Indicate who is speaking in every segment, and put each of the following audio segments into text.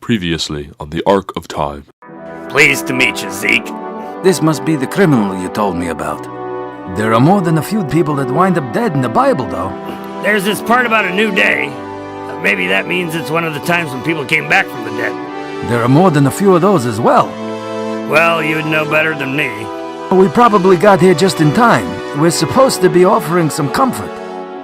Speaker 1: Previously on the Ark of Time.
Speaker 2: Pleased to meet you, Zeke.
Speaker 3: This must be the criminal you told me about. There are more than a few people that wind up dead in the Bible, though.
Speaker 2: There's this part about a new day. Maybe that means it's one of the times when people came back from the dead.
Speaker 3: There are more than a few of those as well.
Speaker 2: Well, you'd know better than me.
Speaker 3: We probably got here just in time. We're supposed to be offering some comfort.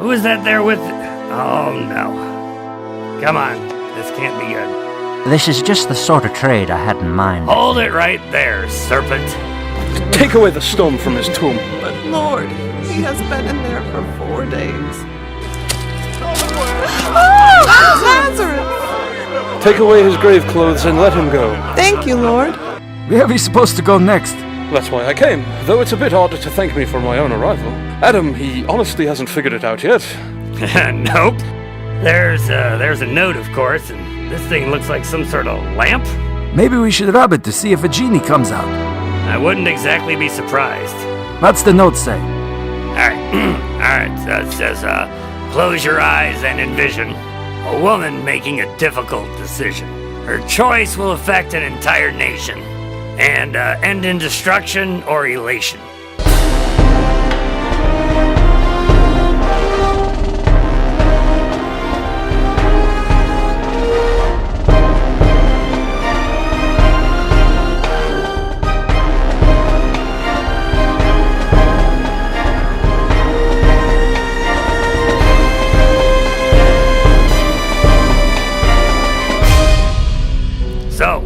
Speaker 2: Who is that there with... Oh, no. Come on. This can't be good.
Speaker 4: This is just the sort of trade I had in mind.
Speaker 2: Hold it right there, serpent.
Speaker 5: Take away the stone from his tomb.
Speaker 6: But Lord, he has been in there for 4 days. Oh, Lazarus!
Speaker 5: Take away his grave clothes and let him go.
Speaker 6: Thank you, Lord.
Speaker 3: Where are we supposed to go next?
Speaker 5: That's why I came, though it's a bit odd to thank me for my own arrival. Adam, he honestly hasn't figured it out yet.
Speaker 2: Nope. There's a note, of course, and this thing looks like some sort of lamp.
Speaker 3: Maybe we should rub it to see if a genie comes out.
Speaker 2: I wouldn't exactly be surprised.
Speaker 3: What's the note say?
Speaker 2: Alright, so it says, close your eyes and envision a woman making a difficult decision. Her choice will affect an entire nation, and end in destruction or elation. So,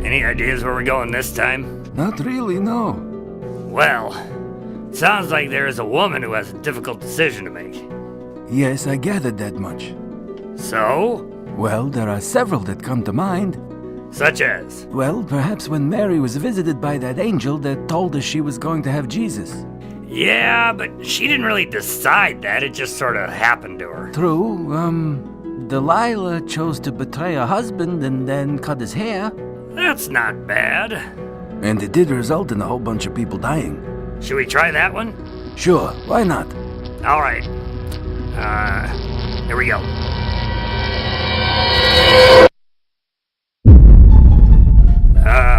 Speaker 2: any ideas where we're going this time?
Speaker 3: Not really, no.
Speaker 2: Well, it sounds like there is a woman who has a difficult decision to make.
Speaker 3: Yes, I gathered that much.
Speaker 2: So?
Speaker 3: Well, there are several that come to mind.
Speaker 2: Such as?
Speaker 3: Well, perhaps when Mary was visited by that angel that told her she was going to have Jesus.
Speaker 2: Yeah, but she didn't really decide that. It just sort of happened to her.
Speaker 3: True, Delilah chose to betray her husband and then cut his hair.
Speaker 2: That's not bad.
Speaker 3: And it did result in a whole bunch of people dying.
Speaker 2: Should we try that one?
Speaker 3: Sure, why not?
Speaker 2: All right. Here we go.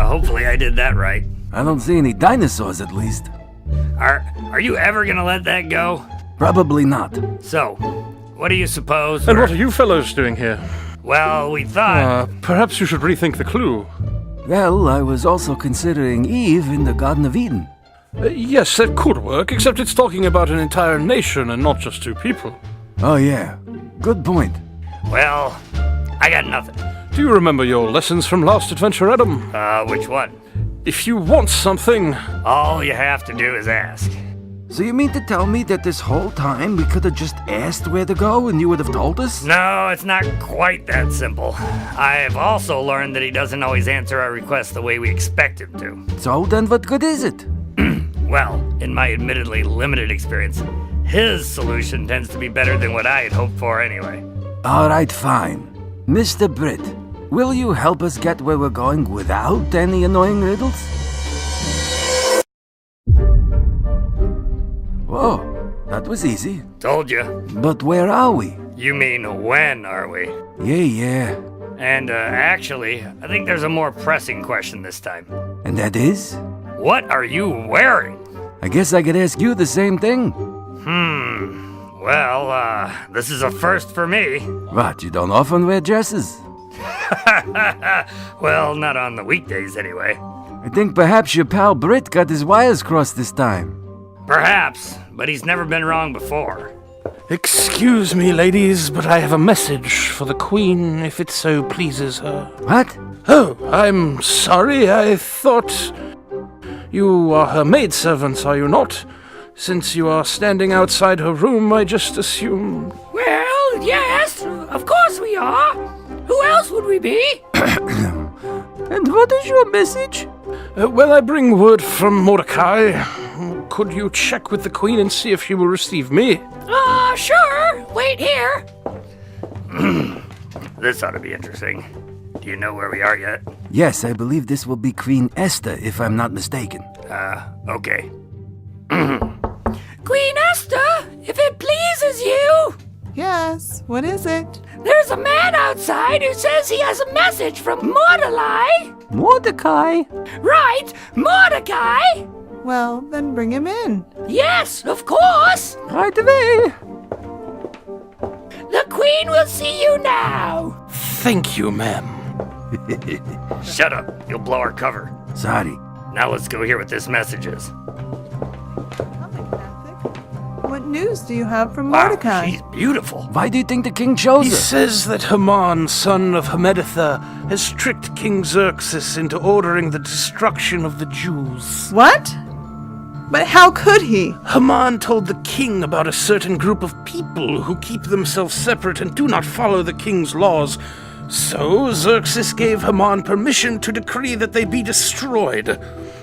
Speaker 2: Hopefully I did that right.
Speaker 3: I don't see any dinosaurs, at least.
Speaker 2: Are you ever gonna let that go?
Speaker 3: Probably not.
Speaker 2: So, what do you suppose?
Speaker 5: And what are you fellows doing here?
Speaker 2: Well, we thought...
Speaker 5: Perhaps you should rethink the clue.
Speaker 3: Well, I was also considering Eve in the Garden of Eden.
Speaker 5: Yes, that could work, except it's talking about an entire nation and not just 2 people.
Speaker 3: Oh yeah, good point.
Speaker 2: Well, I got nothing.
Speaker 5: Do you remember your lessons from last adventure, Adam?
Speaker 2: Which one?
Speaker 5: If you want something...
Speaker 2: All you have to do is ask.
Speaker 3: So you mean to tell me that this whole time we could have just asked where to go and you would have told us?
Speaker 2: No, it's not quite that simple. I've also learned that he doesn't always answer our requests the way we expect him to.
Speaker 3: So then what good is it?
Speaker 2: Well, in my admittedly limited experience, his solution tends to be better than what I had hoped for anyway.
Speaker 3: All right, fine. Mr. Britt, will you help us get where we're going without any annoying riddles? Whoa, that was easy.
Speaker 2: Told you.
Speaker 3: But where are we?
Speaker 2: You mean when are we?
Speaker 3: Yeah.
Speaker 2: And actually, I think there's a more pressing question this time.
Speaker 3: And that is?
Speaker 2: What are you wearing?
Speaker 3: I guess I could ask you the same thing.
Speaker 2: Well, this is a first for me.
Speaker 3: What, you don't often wear dresses?
Speaker 2: Well, not on the weekdays anyway.
Speaker 3: I think perhaps your pal Britt got his wires crossed this time.
Speaker 2: Perhaps, but he's never been wrong before.
Speaker 5: Excuse me, ladies, but I have a message for the Queen, if it so pleases her.
Speaker 3: What?
Speaker 5: Oh, I'm sorry, I thought... You are her maidservants, are you not? Since you are standing outside her room, I just assumed...
Speaker 2: Well, yes, of course we are. Who else would we be?
Speaker 3: And what is your message?
Speaker 5: Well, I bring word from Mordecai. Could you check with the Queen and see if she will receive me?
Speaker 2: Sure. Wait here. This ought to be interesting. Do you know where we are yet?
Speaker 3: Yes, I believe this will be Queen Esther, if I'm not mistaken.
Speaker 2: Okay. Queen Esther, if it pleases you.
Speaker 6: Yes, what is it?
Speaker 2: There's a man outside who says he has a message from Mordecai.
Speaker 3: Mordecai?
Speaker 2: Right, Mordecai!
Speaker 6: Well, then bring him in.
Speaker 2: Yes, of course!
Speaker 3: Right away.
Speaker 2: The Queen will see you now!
Speaker 5: Thank you, ma'am.
Speaker 2: Shut up, you'll blow our cover.
Speaker 3: Sorry.
Speaker 2: Now let's go hear what this message is.
Speaker 6: What news do you have from
Speaker 2: Wow,
Speaker 6: Mordecai?
Speaker 2: she's beautiful.
Speaker 3: Why do you think the king chose
Speaker 5: He
Speaker 3: her?
Speaker 5: says that Haman, son of Hammedatha, has tricked King Xerxes into ordering the destruction of the Jews.
Speaker 6: What? But how could he?
Speaker 5: Haman told the king about a certain group of people who keep themselves separate and do not follow the king's laws. So Xerxes gave Haman permission to decree that they be destroyed.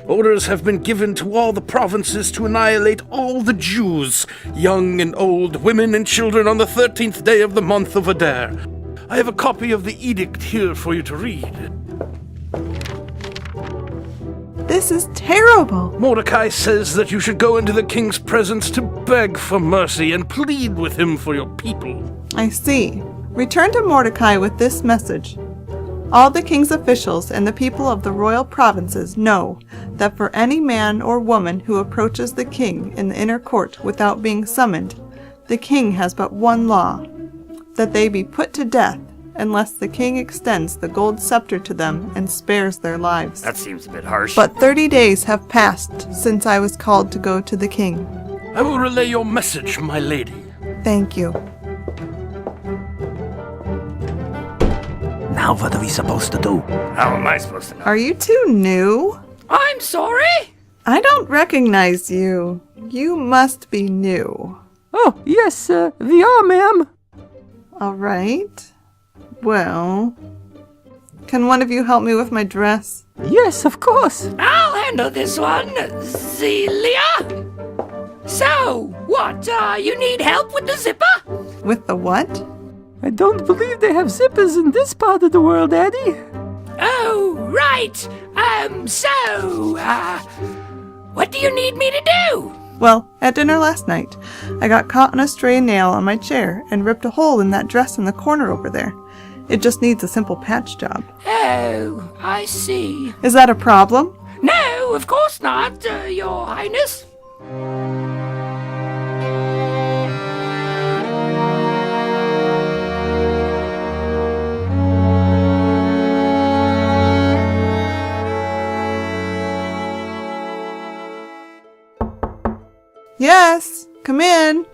Speaker 5: Orders have been given to all the provinces to annihilate all the Jews, young and old, women and children, on the 13th day of the month of Adar. I have a copy of the edict here for you to read.
Speaker 6: This is terrible.
Speaker 5: Mordecai says that you should go into the king's presence to beg for mercy and plead with him for your people.
Speaker 6: I see. Return to Mordecai with this message. All the king's officials and the people of the royal provinces know that for any man or woman who approaches the king in the inner court without being summoned, the king has but one law, that they be put to death unless the king extends the gold scepter to them and spares their lives.
Speaker 2: That seems a bit harsh.
Speaker 6: But 30 days have passed since I was called to go to the king.
Speaker 5: I will relay your message, my lady.
Speaker 6: Thank you.
Speaker 3: Now what are we supposed to do?
Speaker 2: How am I supposed to know?
Speaker 6: Are you too new?
Speaker 2: I'm sorry?
Speaker 6: I don't recognize you. You must be new.
Speaker 3: Oh, yes, we are, ma'am.
Speaker 6: All right. Well, can one of you help me with my dress?
Speaker 3: Yes, of course.
Speaker 2: I'll handle this one, Zelia. So, what, you need help with the zipper?
Speaker 6: With the what?
Speaker 3: I don't believe they have zippers in this part of the world, Eddie.
Speaker 2: Oh, right. What do you need me to do?
Speaker 6: Well, at dinner last night, I got caught in a stray nail on my chair and ripped a hole in that dress in the corner over there. It just needs a simple patch job.
Speaker 2: Oh, I see.
Speaker 6: Is that a problem?
Speaker 2: No, of course not, Your Highness.
Speaker 6: Yes, come in.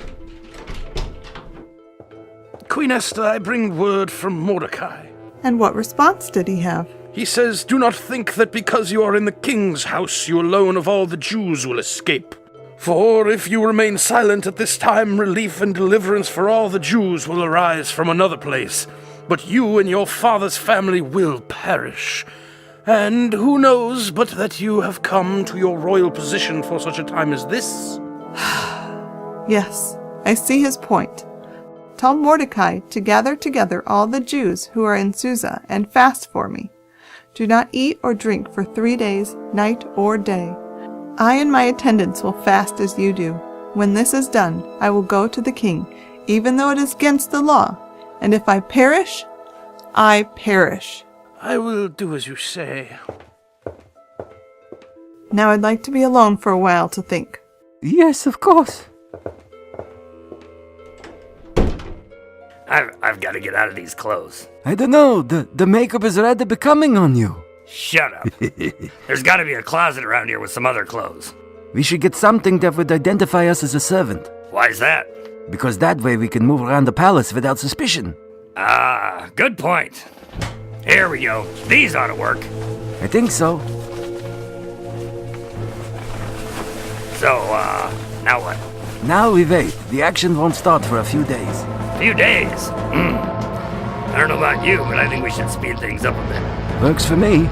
Speaker 5: Queen Esther, I bring word from Mordecai.
Speaker 6: And what response did he have?
Speaker 5: He says, do not think that because you are in the king's house, you alone of all the Jews will escape. For if you remain silent at this time, relief and deliverance for all the Jews will arise from another place. But you and your father's family will perish. And who knows but that you have come to your royal position for such a time as this?
Speaker 6: Yes, I see his point. Tell Mordecai to gather together all the Jews who are in Susa and fast for me. Do not eat or drink for 3 days, night or day. I and my attendants will fast as you do. When this is done, I will go to the king, even though it is against the law. And if I perish, I perish.
Speaker 5: I will do as you say.
Speaker 6: Now I'd like to be alone for a while to think.
Speaker 3: Yes, of course.
Speaker 2: I've got to get out of these clothes.
Speaker 3: I don't know, the makeup is rather becoming on you.
Speaker 2: Shut up. There's got to be a closet around here with some other clothes.
Speaker 3: We should get something that would identify us as a servant.
Speaker 2: Why's that?
Speaker 3: Because that way we can move around the palace without suspicion.
Speaker 2: Ah, good point. Here we go. These ought to work.
Speaker 3: I think so.
Speaker 2: So, now what?
Speaker 3: Now we wait. The action won't start for a few days.
Speaker 2: Few days. I don't know about you, but I think we should speed things up a bit.
Speaker 3: Works for me.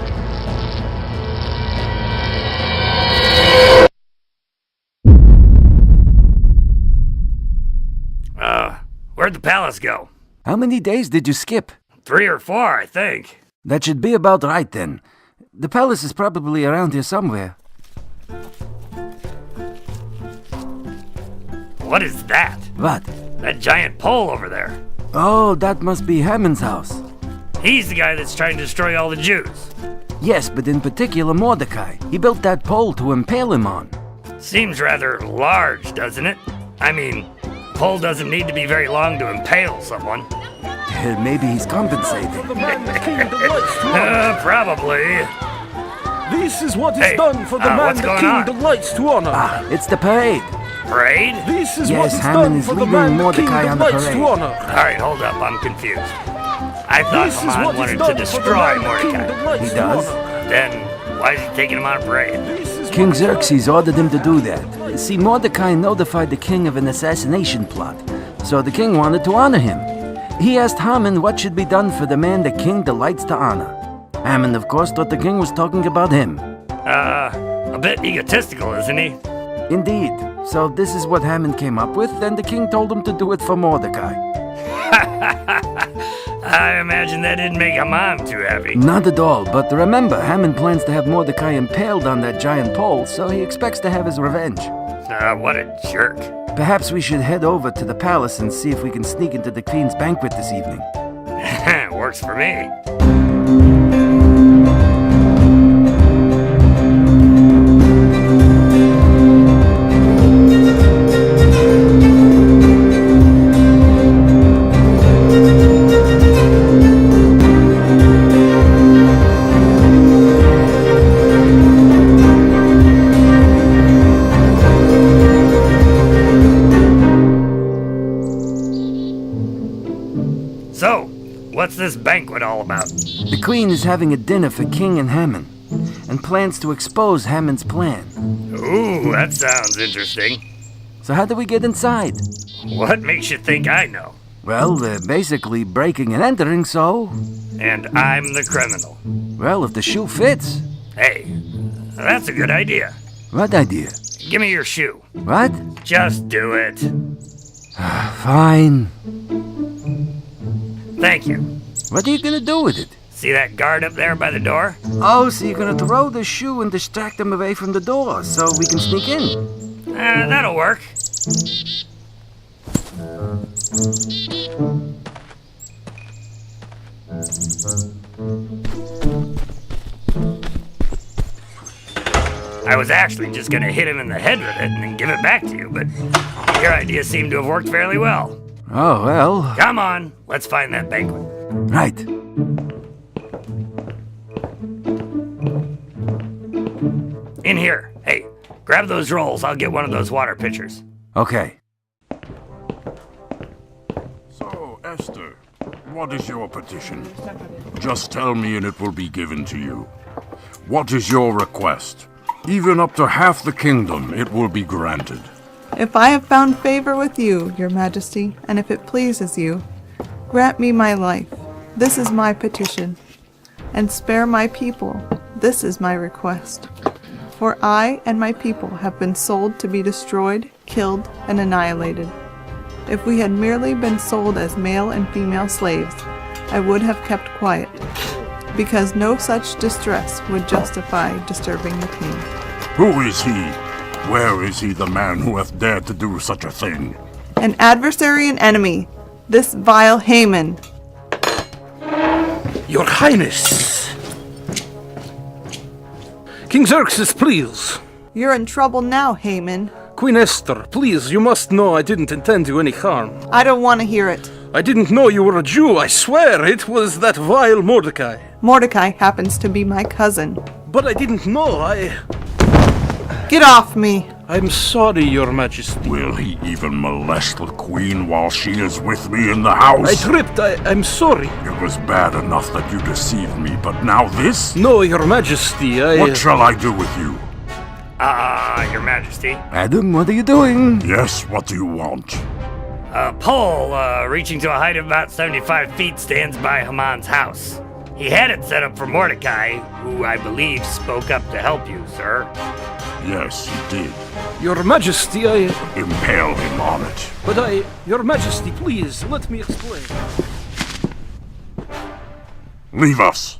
Speaker 2: Where'd the palace go?
Speaker 3: How many days did you skip?
Speaker 2: 3 or 4, I think.
Speaker 3: That should be about right then. The palace is probably around here somewhere.
Speaker 2: What is that?
Speaker 3: What?
Speaker 2: That giant pole over there.
Speaker 3: Oh, that must be Haman's house.
Speaker 2: He's the guy that's trying to destroy all the Jews.
Speaker 3: Yes, but in particular Mordecai. He built that pole to impale him on.
Speaker 2: Seems rather large, doesn't it? I mean, pole doesn't need to be very long to impale someone.
Speaker 3: Maybe he's compensating.
Speaker 2: Probably.
Speaker 5: This is what is
Speaker 2: Hey,
Speaker 5: done for the man
Speaker 2: what's
Speaker 5: the
Speaker 2: going
Speaker 5: king
Speaker 2: on?
Speaker 5: delights to honor.
Speaker 3: Ah, it's the parade.
Speaker 2: Parade?
Speaker 5: This is
Speaker 3: Yes,
Speaker 5: what is
Speaker 3: Haman
Speaker 5: done
Speaker 3: is
Speaker 5: for the
Speaker 3: leading
Speaker 5: man the king
Speaker 3: Mordecai on the
Speaker 5: delights
Speaker 3: parade.
Speaker 5: to honor.
Speaker 2: Alright, hold up, I'm confused. I thought
Speaker 5: This is
Speaker 2: Haman
Speaker 5: what is
Speaker 2: wanted to
Speaker 5: done for the
Speaker 2: destroy
Speaker 5: man the king
Speaker 2: Mordecai.
Speaker 5: delights
Speaker 3: He
Speaker 5: to
Speaker 3: does?
Speaker 5: honor.
Speaker 2: Then, why is he taking him on a parade?
Speaker 5: This is
Speaker 3: King
Speaker 5: what is done-
Speaker 3: Xerxes ordered him to do that. See, Mordecai notified the king of an assassination plot, so the king wanted to honor him. He asked Haman what should be done for the man the king delights to honor. Haman, of course, thought the king was talking about him.
Speaker 2: A bit egotistical, isn't he?
Speaker 3: Indeed. So this is what Haman came up with, and the king told him to do it for Mordecai.
Speaker 2: I imagine that didn't make Haman too happy.
Speaker 3: Not at all, but remember, Haman plans to have Mordecai impaled on that giant pole, so he expects to have his revenge.
Speaker 2: What a jerk.
Speaker 3: Perhaps we should head over to the palace and see if we can sneak into the queen's banquet this evening.
Speaker 2: Works for me. So, what's this banquet all about?
Speaker 3: The queen is having a dinner for King and Haman, and plans to expose Haman's plan.
Speaker 2: Ooh, that sounds interesting.
Speaker 3: So how do we get inside?
Speaker 2: What makes you think I know?
Speaker 3: Well, they're basically breaking and entering, so...
Speaker 2: And I'm the criminal.
Speaker 3: Well, if the shoe fits.
Speaker 2: Hey, that's a good idea.
Speaker 3: What idea?
Speaker 2: Give me your shoe.
Speaker 3: What?
Speaker 2: Just do it.
Speaker 3: Fine.
Speaker 2: Thank you.
Speaker 3: What are you gonna do with it?
Speaker 2: See that guard up there by the door?
Speaker 3: Oh, so you're gonna throw the shoe and distract them away from the door, so we can sneak in.
Speaker 2: That'll work. I was actually just gonna hit him in the head with it and then give it back to you, but your idea seemed to have worked fairly well.
Speaker 3: Oh, well.
Speaker 2: Come on, let's find that banquet.
Speaker 3: Right.
Speaker 2: In here. Hey, grab those rolls. I'll get one of those water pitchers.
Speaker 3: Okay.
Speaker 7: So, Esther, what is your petition? Just tell me and it will be given to you. What is your request? Even up to half the kingdom, it will be granted.
Speaker 6: If I have found favor with you, your majesty, and if it pleases you, grant me my life. This is my petition. And spare my people. This is my request. For I and my people have been sold to be destroyed, killed, and annihilated. If we had merely been sold as male and female slaves, I would have kept quiet, because no such distress would justify disturbing the king.
Speaker 7: Who is he? Where is he, the man who hath dared to do such a thing?
Speaker 6: An adversary and enemy, this vile Haman.
Speaker 5: Your Highness! King Xerxes, please.
Speaker 6: You're in trouble now, Haman.
Speaker 5: Queen Esther, please, you must know I didn't intend you any harm.
Speaker 6: I don't want to hear it.
Speaker 5: I didn't know you were a Jew, I swear it was that vile Mordecai.
Speaker 6: Mordecai happens to be my cousin.
Speaker 5: But I didn't know,
Speaker 6: Get off me!
Speaker 5: I'm sorry, Your Majesty.
Speaker 7: Will he even molest the queen while she is with me in the house?
Speaker 5: I tripped, I'm sorry.
Speaker 7: It was bad enough that you deceived me, but now this?
Speaker 5: No, Your Majesty,
Speaker 7: What shall I do with you?
Speaker 2: Your Majesty.
Speaker 3: Adam, what are you doing?
Speaker 7: Yes, what do you want?
Speaker 2: A pole, reaching to a height of about 75 feet stands by Haman's house. He had it set up for Mordecai, who I believe spoke up to help you, sir.
Speaker 7: Yes, he did.
Speaker 5: Your Majesty,
Speaker 7: Impale him on it.
Speaker 5: But Your Majesty, please, let me explain.
Speaker 7: Leave us.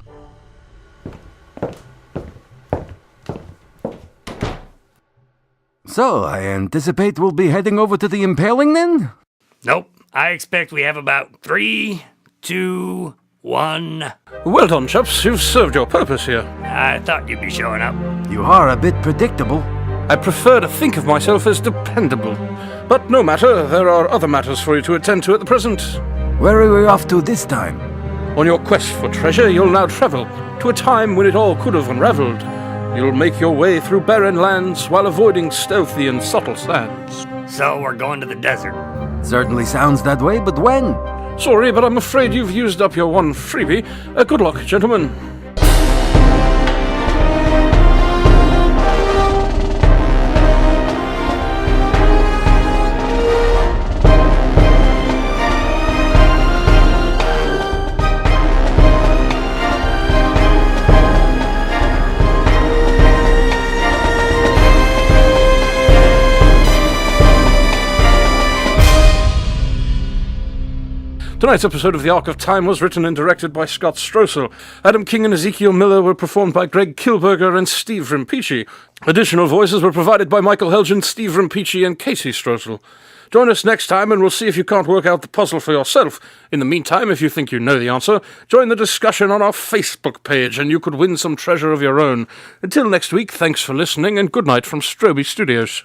Speaker 3: So, I anticipate we'll be heading over to the impaling then?
Speaker 2: Nope, I expect we have about 3, 2, 1.
Speaker 5: Well done, chaps. You've served your purpose here.
Speaker 2: I thought you'd be showing up.
Speaker 3: You are a bit predictable.
Speaker 5: I prefer to think of myself as dependable. But no matter, there are other matters for you to attend to at the present.
Speaker 3: Where are we off to this time?
Speaker 5: On your quest for treasure, you'll now travel to a time when it all could have unraveled. You'll make your way through barren lands while avoiding stealthy and subtle sands.
Speaker 2: So we're going to the desert.
Speaker 3: Certainly sounds that way, but when?
Speaker 5: Sorry, but I'm afraid you've used up your one freebie. Good luck, gentlemen. Tonight's episode of the Ark of Time was written and directed by Scott Strosahl. Adam King and Ezekiel Miller were performed by Greg Kilberger and Steve Rimpici. Additional voices were provided by Michael Helgens, Steve Rimpici, and Kasey Strosahl. Join us next time and we'll see if you can't work out the puzzle for yourself. In the meantime, if you think you know the answer, join the discussion on our Facebook page and you could win some treasure of your own. Until next week, thanks for listening and good night from Stroby Studios.